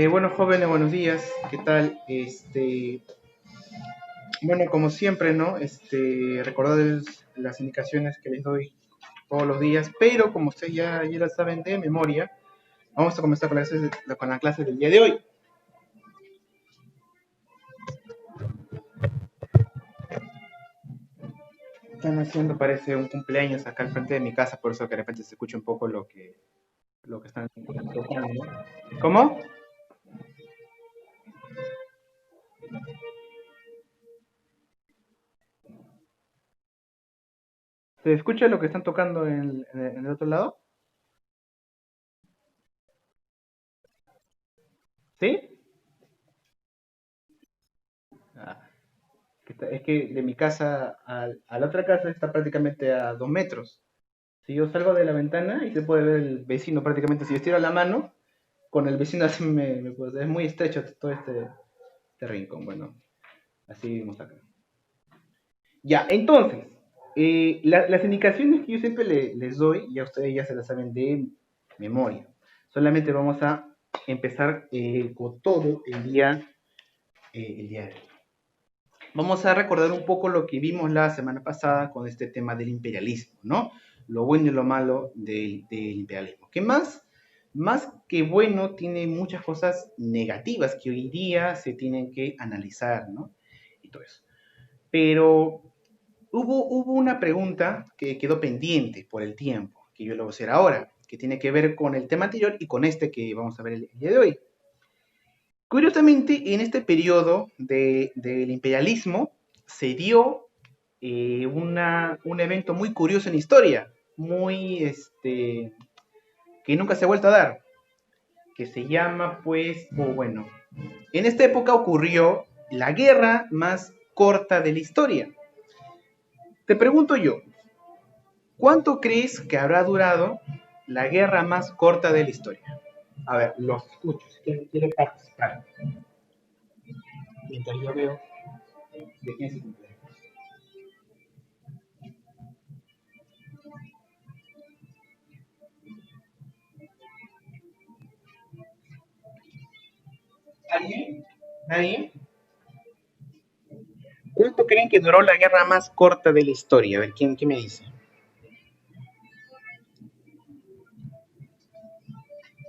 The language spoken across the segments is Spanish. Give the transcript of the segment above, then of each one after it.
Bueno, jóvenes, buenos días. ¿Qué tal? Bueno, como siempre, ¿no? Recordarles las indicaciones que les doy todos los días, pero como ustedes ya las saben de memoria, vamos a comenzar con la clase del día de hoy. Están haciendo, parece, un cumpleaños acá al frente de mi casa, por eso que de repente se escucha un poco lo que están tocando. ¿Cómo? ¿Se escucha lo que están tocando en el otro lado? ¿Sí? Ah, es que de mi casa a la otra casa está prácticamente a 2 metros. Si yo salgo de la ventana y se puede ver el vecino prácticamente, si yo estiro la mano, con el vecino así pues, es muy estrecho todo este rincón. Bueno, así vivimos acá. Ya, entonces, las indicaciones que yo siempre les doy, ya ustedes ya se las saben de memoria. Solamente vamos a empezar con todo el día de hoy. Vamos a recordar un poco lo que vimos la semana pasada con este tema del imperialismo, ¿no? Lo bueno y lo malo del imperialismo. ¿Qué más? Más que bueno, tiene muchas cosas negativas que hoy día se tienen que analizar, ¿no? Y todo eso. Pero hubo una pregunta que quedó pendiente por el tiempo, que yo lo voy a hacer ahora, que tiene que ver con el tema anterior y con este que vamos a ver el día de hoy. Curiosamente, en este periodo del imperialismo se dio un evento muy curioso en la historia, que nunca se ha vuelto a dar, que se llama, pues, o bueno, en esta época ocurrió la guerra más corta de la historia. Te pregunto yo, ¿cuánto crees que habrá durado la guerra más corta de la historia? A ver, los escucho, si quieren participar, mientras yo veo de quién se cumple. ¿Alguien? ¿Nadie? ¿Cuánto creen que duró la guerra más corta de la historia? A ver, ¿quién me dice?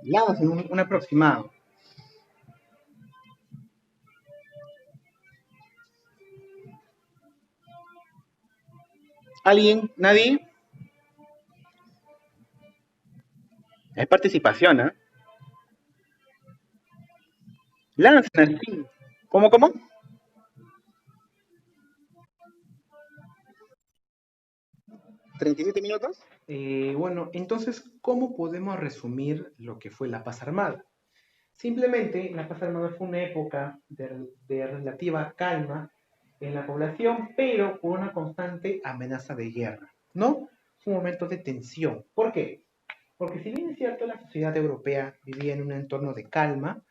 Lados en un aproximado. ¿Alguien? ¿Nadie? Hay participación, ¿eh? Lancen así. ¿Cómo? 37 minutos. Bueno, entonces, ¿cómo podemos resumir lo que fue la paz armada? Simplemente, la paz armada fue una época de relativa calma en la población, pero con una constante amenaza de guerra, ¿no? Fue un momento de tensión. ¿Por qué? Porque si bien es cierto, la sociedad europea vivía en un entorno de calma,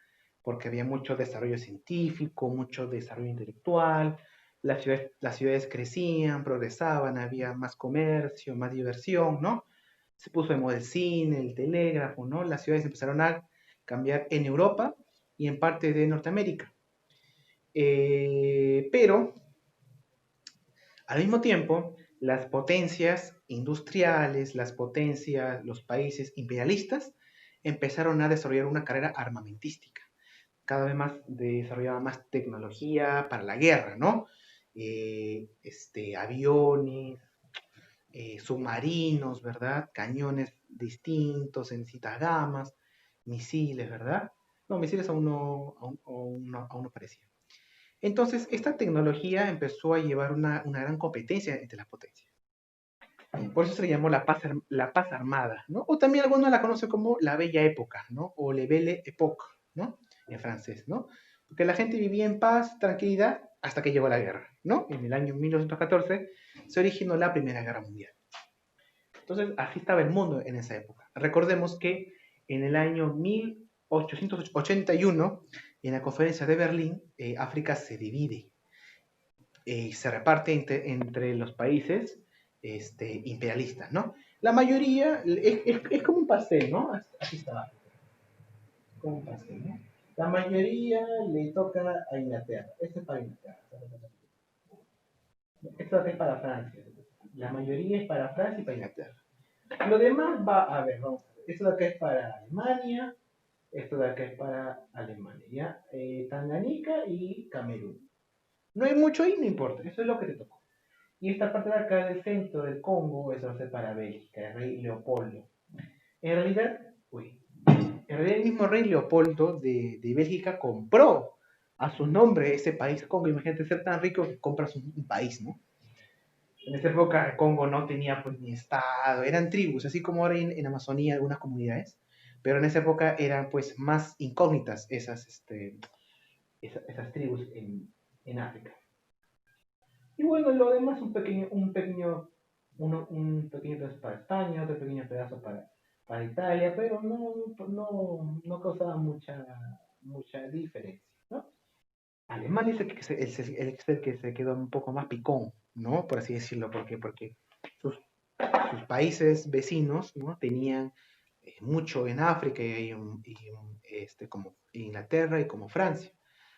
porque había mucho desarrollo científico, mucho desarrollo intelectual, las ciudades crecían, progresaban, había más comercio, más diversión, ¿no? Se puso de moda el cine, el telégrafo, ¿no? Las ciudades empezaron a cambiar en Europa y en parte de Norteamérica. Pero al mismo tiempo, las potencias industriales, los países imperialistas, empezaron a desarrollar una carrera armamentística. Cada vez más desarrollaba más tecnología para la guerra, ¿no? Aviones, submarinos, ¿verdad? Cañones distintos en distintas gamas, misiles, ¿verdad? No, misiles aún no parecía. Entonces, esta tecnología empezó a llevar una gran competencia entre las potencias. Por eso se le llamó la paz armada, ¿no? O también algunos la conocen como la Bella Época, ¿no? O Le Belle Époque, ¿no? En francés, ¿no? Porque la gente vivía en paz, tranquilidad, hasta que llegó la guerra, ¿no? En el año 1914 se originó la Primera Guerra Mundial. Entonces, así estaba el mundo en esa época. Recordemos que en el año 1881, en la conferencia de Berlín, África se divide y se reparte entre los países imperialistas, ¿no? La mayoría es como un pastel, ¿no? Así está. como un pastel, ¿no? La mayoría le toca a Inglaterra. Este es para Inglaterra. Esto es para Francia. La mayoría es para Francia y para Inglaterra. Lo demás va, a ver, vamos a ver. Esto de acá es para Alemania, esto de acá es para Alemania, ¿ya? Tanganica y Camerún. No hay mucho ahí, no importa, eso es lo que te tocó. Y esta parte de acá del centro del Congo, eso va a ser para Bélgica, el rey Leopoldo. En realidad, uy, en realidad el mismo rey Leopoldo de Bélgica compró a su nombre ese país Congo. Imagínate ser tan rico que compras un país, ¿no? En esa época Congo no tenía pues ni estado, eran tribus, así como ahora en Amazonía algunas comunidades, pero en esa época eran pues más incógnitas esas tribus en África. Y bueno, lo demás un pequeño pedazo para España, otro pequeño pedazo para Italia, pero no causaba mucha diferencia, ¿no? Alemania es el que se quedó un poco más picón, ¿no? Por así decirlo, porque sus, sus países vecinos, ¿no? Tenían mucho en África como Inglaterra y como Francia.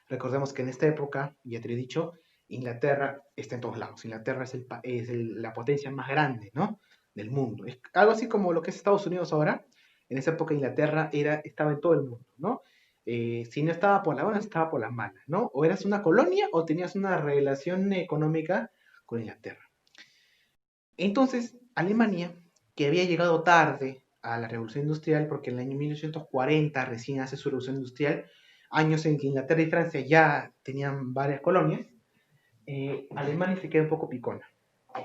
Recordemos que en esta época, ya te he dicho, Inglaterra está en todos lados. Inglaterra la potencia más grande, ¿no? Del mundo. Es algo así como lo que es Estados Unidos ahora. En esa época Inglaterra estaba en todo el mundo, ¿no? Si no estaba por la buena, estaba por las malas, ¿no? O eras una colonia o tenías una relación económica con Inglaterra. Entonces, Alemania, que había llegado tarde a la revolución industrial, porque en el año 1840 recién hace su revolución industrial, años en que Inglaterra y Francia ya tenían varias colonias, Alemania se queda un poco picona.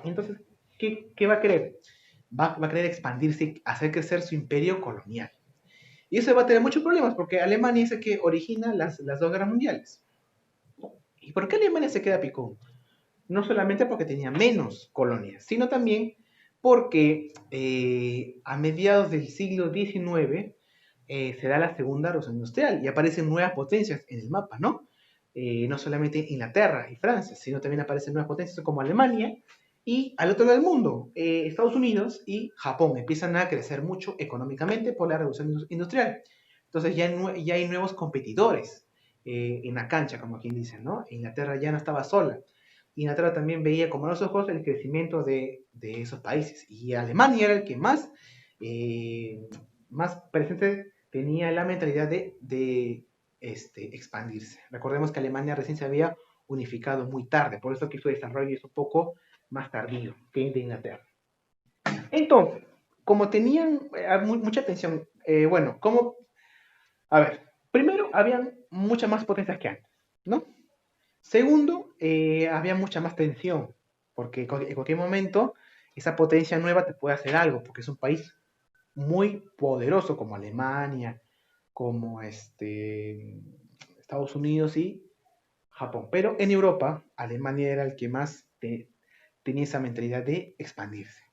Entonces, ¿qué va a querer? Va a querer expandirse, hacer crecer su imperio colonial. Y eso va a tener muchos problemas, porque Alemania es el que origina las dos guerras mundiales. ¿Y por qué Alemania se queda picón? No solamente porque tenía menos colonias, sino también porque a mediados del siglo XIX se da la segunda revolución industrial y aparecen nuevas potencias en el mapa, ¿no? No solamente Inglaterra y Francia, sino también aparecen nuevas potencias como Alemania y al otro lado del mundo, Estados Unidos y Japón empiezan a crecer mucho económicamente por la revolución industrial. Entonces ya hay nuevos competidores en la cancha, como quien dice, ¿no? Inglaterra ya no estaba sola. Inglaterra también veía con buenos ojos el crecimiento de esos países. Y Alemania era el que más presente tenía la mentalidad de expandirse. Recordemos que Alemania recién se había unificado muy tarde, por eso que su desarrollo es un poco más tardío que el de Inglaterra. Entonces, como tenían mucha tensión, bueno, a ver, primero habían muchas más potencias que antes, ¿no? Segundo, había mucha más tensión, porque en cualquier momento esa potencia nueva te puede hacer algo, porque es un país muy poderoso como Alemania, como Estados Unidos y Japón. Pero en Europa, Alemania era el que más tenía esa mentalidad de expandirse.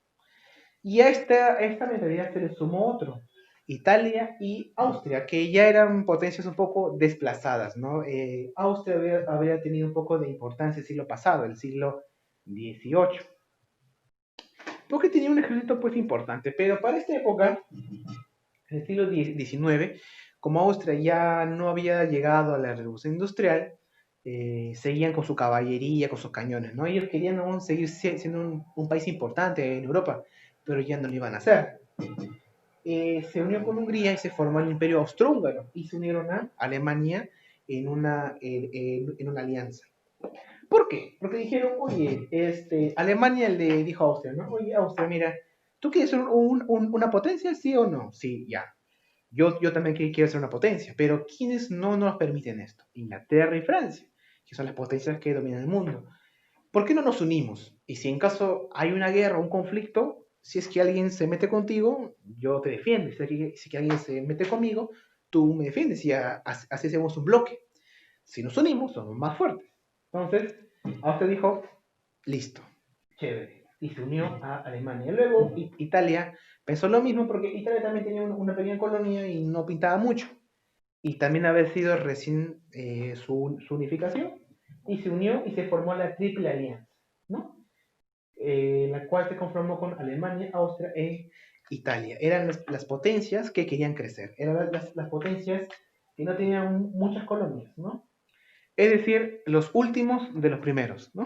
Y a esta mentalidad se le sumó otro, Italia y Austria, que ya eran potencias un poco desplazadas, ¿no? Austria había tenido un poco de importancia el siglo pasado, el siglo XVIII, porque tenía un ejército pues importante, pero para esta época, en el siglo XIX, como Austria ya no había llegado a la revolución industrial, seguían con su caballería, con sus cañones, ¿no? Ellos querían aún seguir siendo un país importante en Europa, pero ya no lo iban a hacer. Se unió con Hungría y se formó el Imperio Austrohúngaro y se unieron a Alemania en una alianza. ¿Por qué? Porque dijeron, oye, Alemania le dijo a Austria, ¿no? Oye, Austria, mira, ¿tú quieres ser una potencia, sí o no? Sí, ya. Yo también quiero ser una potencia, pero ¿quiénes no nos permiten esto? Inglaterra y Francia, que son las potencias que dominan el mundo. ¿Por qué no nos unimos? Y si en caso hay una guerra o un conflicto, si es que alguien se mete contigo, yo te defiendo. Si es que alguien se mete conmigo, tú me defiendes y así hacemos un bloque. Si nos unimos, somos más fuertes. Entonces, Austria dijo, listo, chévere. Y se unió a Alemania. Luego, Italia pensó lo mismo porque Italia también tenía una pequeña colonia y no pintaba mucho. Y también había sido recién su unificación. Y se unió y se formó la Triple Alianza, ¿no? La cual se conformó con Alemania, Austria e Italia. Eran las potencias que querían crecer, eran las potencias y no tenían muchas colonias, ¿no? Es decir, los últimos de los primeros, ¿no?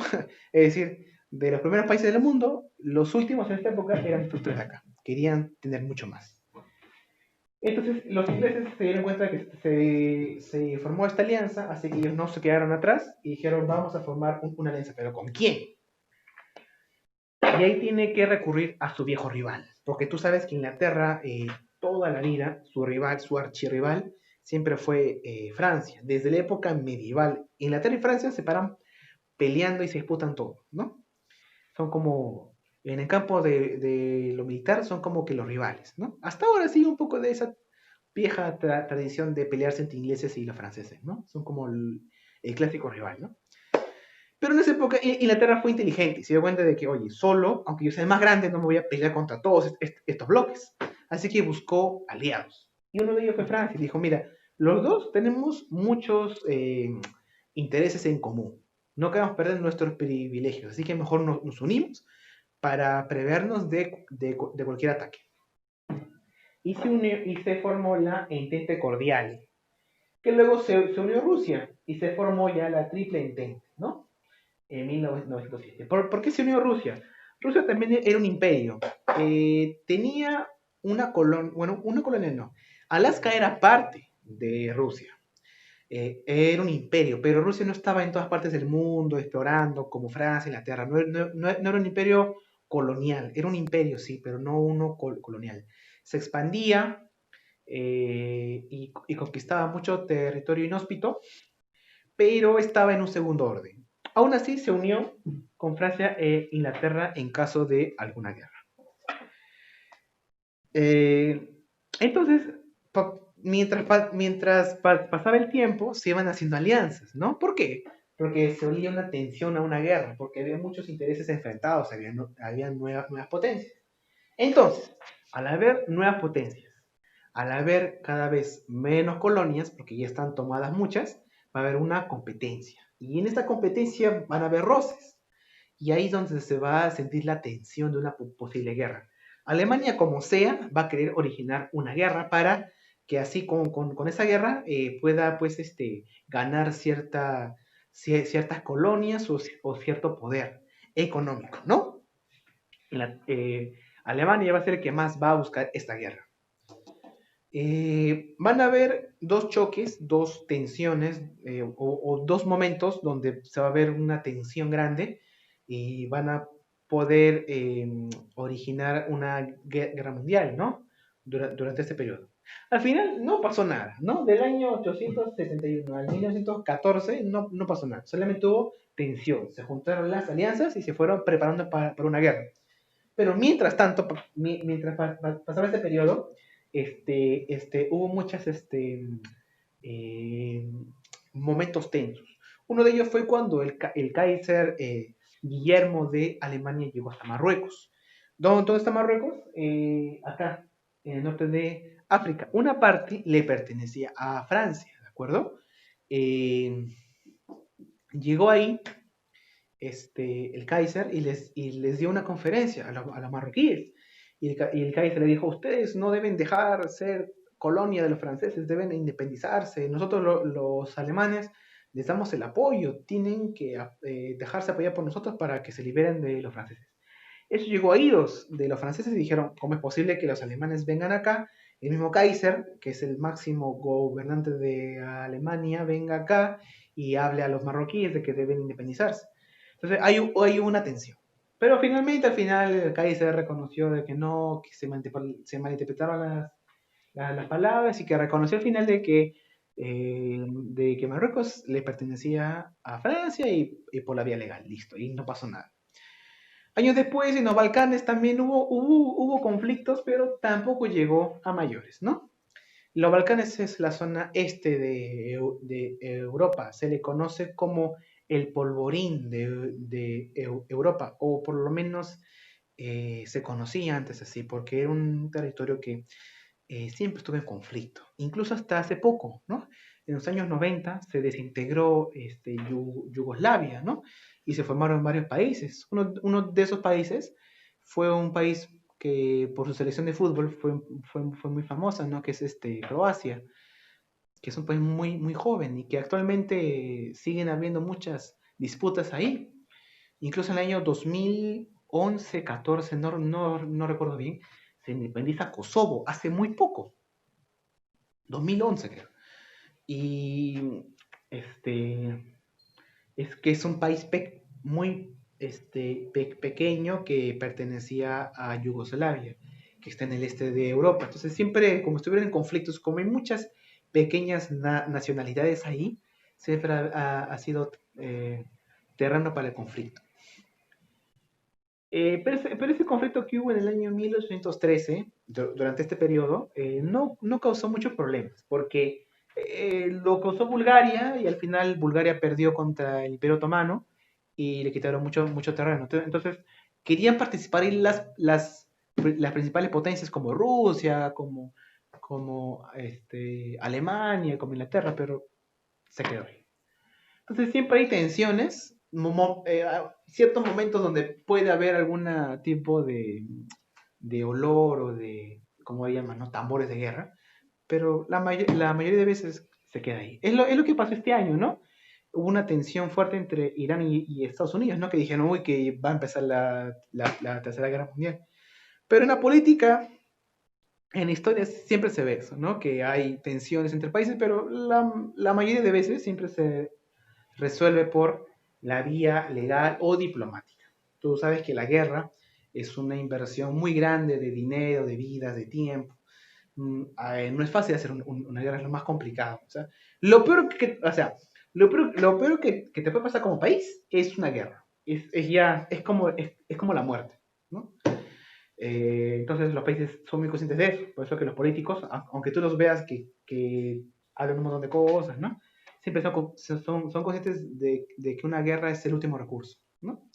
Es decir, de los primeros países del mundo, los últimos en esta época eran estos tres de acá. Querían tener mucho más. Entonces, los ingleses se dieron cuenta de que se formó esta alianza, así que ellos no se quedaron atrás y dijeron, vamos a formar una alianza, pero ¿con quién? Y ahí tiene que recurrir a su viejo rival, porque tú sabes que Inglaterra, toda la vida, su rival, su archirrival, siempre fue Francia. Desde la época medieval, Inglaterra y Francia se paran peleando y se disputan todo, ¿no? Son como, en el campo de lo militar, son como que los rivales, ¿no? Hasta ahora sigue un poco de esa vieja tradición de pelearse entre ingleses y los franceses, ¿no? Son como el clásico rival, ¿no? Pero en esa época Inglaterra fue inteligente y se dio cuenta de que, oye, solo, aunque yo sea el más grande, no me voy a pelear contra todos estos bloques. Así que buscó aliados. Y uno de ellos fue Francia y dijo, mira, los dos tenemos muchos intereses en común. No queremos perder nuestros privilegios, así que mejor nos unimos para prevernos de cualquier ataque. Y se formó la Entente Cordial, que luego se unió Rusia y se formó ya la Triple Entente, ¿no? En 1907. ¿Por qué se unió Rusia? Rusia también era un imperio. Tenía una colonia, bueno, una colonia no. Alaska era parte de Rusia. Era un imperio, pero Rusia no estaba en todas partes del mundo explorando como Francia, Inglaterra. No era un imperio colonial, era un imperio, sí, pero no uno colonial. Se expandía y conquistaba mucho territorio inhóspito, pero estaba en un segundo orden. Aún así, se unió con Francia e Inglaterra en caso de alguna guerra. Eh, entonces, pasaba el tiempo, se iban haciendo alianzas, ¿no? ¿Por qué? Porque se olía una tensión a una guerra, porque había muchos intereses enfrentados, había nuevas potencias. Entonces, al haber nuevas potencias, al haber cada vez menos colonias, porque ya están tomadas muchas, va a haber una competencia. Y en esta competencia van a haber roces. Y ahí es donde se va a sentir la tensión de una posible guerra. Alemania, como sea, va a querer originar una guerra para que así con esa guerra pueda pues, ganar ciertas colonias o cierto poder económico, ¿no? Alemania va a ser el que más va a buscar esta guerra. Van a haber dos choques, dos tensiones o dos momentos donde se va a ver una tensión grande y van a poder originar una guerra mundial, ¿no? Durante este periodo. Al final no pasó nada, ¿no? Del año 871 al 1914 no pasó nada, solamente hubo tensión, se juntaron las alianzas y se fueron preparando para una guerra. Pero mientras tanto, mientras pasaba este periodo, hubo muchas eh, momentos tensos. Uno de ellos fue cuando el Kaiser Guillermo de Alemania llegó hasta Marruecos. ¿Dónde está Marruecos? Acá, en el norte de África. Una parte le pertenecía a Francia, ¿de acuerdo? Eh, Llegó ahí el Kaiser y les dio una conferencia a los marroquíes. Y el Kaiser le dijo, ustedes no deben dejar ser colonia de los franceses, deben independizarse. Nosotros los alemanes les damos el apoyo, tienen que dejarse apoyar por nosotros para que se liberen de los franceses. Eso llegó a oídos de los franceses y dijeron, ¿cómo es posible que los alemanes vengan acá? El mismo Kaiser, que es el máximo gobernante de Alemania, venga acá y hable a los marroquíes de que deben independizarse. Entonces hay una tensión. Pero finalmente, al final, el Kaiser reconoció de que no, que se malinterpretaron las palabras y que reconoció al final de que Marruecos le pertenecía a Francia y por la vía legal, listo, y no pasó nada. Años después, en los Balcanes también hubo conflictos, pero tampoco llegó a mayores, ¿no? Los Balcanes es la zona este de Europa, se le conoce como el polvorín de Europa, o por lo menos se conocía antes así, porque era un territorio que siempre estuvo en conflicto, incluso hasta hace poco, ¿no? En los años 90 se desintegró Yugoslavia, ¿no? Y se formaron varios países. Uno de esos países fue un país que por su selección de fútbol fue muy famosa, ¿no? Que es Croacia. que es un país muy, muy joven y que actualmente siguen habiendo muchas disputas ahí. Incluso en el año 2011, 14, no recuerdo bien, se independiza Kosovo, hace muy poco, 2011 creo. Y este, es que es un país muy pequeño que pertenecía a Yugoslavia, que está en el este de Europa. Entonces siempre, como estuvieron en conflictos, como hay muchas pequeñas nacionalidades ahí, siempre ha sido terreno para el conflicto. Pero ese conflicto que hubo en el año 1813, durante este periodo, no causó muchos problemas, porque lo causó Bulgaria y al final Bulgaria perdió contra el Imperio Otomano y le quitaron mucho terreno. Entonces, querían participar en las principales potencias como Rusia, como Alemania, como Inglaterra, pero se quedó ahí. Entonces siempre hay tensiones, ciertos momentos donde puede haber algún tipo de olor o de, como llaman, ¿no? Tambores de guerra, pero la mayoría de veces se queda ahí. Es lo que pasó este año, ¿no? Hubo una tensión fuerte entre Irán y Estados Unidos, ¿no? Que dijeron, uy, que va a empezar la Tercera Guerra Mundial. Pero en la política, en historias, siempre se ve eso, ¿no? Que hay tensiones entre países, pero la mayoría de veces siempre se resuelve por la vía legal o diplomática. Tú sabes que la guerra es una inversión muy grande de dinero, de vidas, de tiempo. No es fácil hacer una guerra, es lo más complicado. O sea, lo peor que te puede pasar como país es una guerra. Es como la muerte, ¿no? Entonces los países son muy conscientes de eso, por eso que los políticos, aunque tú los veas que hablan un montón de cosas, ¿no? Siempre son conscientes de que una guerra es el último recurso, ¿no?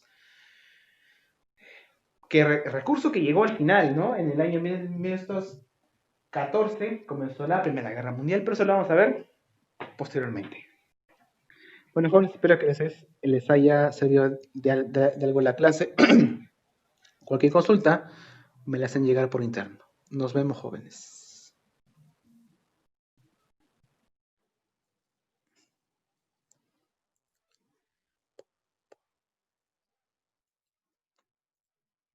Recurso que llegó al final, ¿no? En el año 1914 comenzó la Primera Guerra Mundial, pero eso lo vamos a ver posteriormente. Bueno, jóvenes, espero que les haya servido de algo la clase. Cualquier consulta me la hacen llegar por interno. Nos vemos, jóvenes.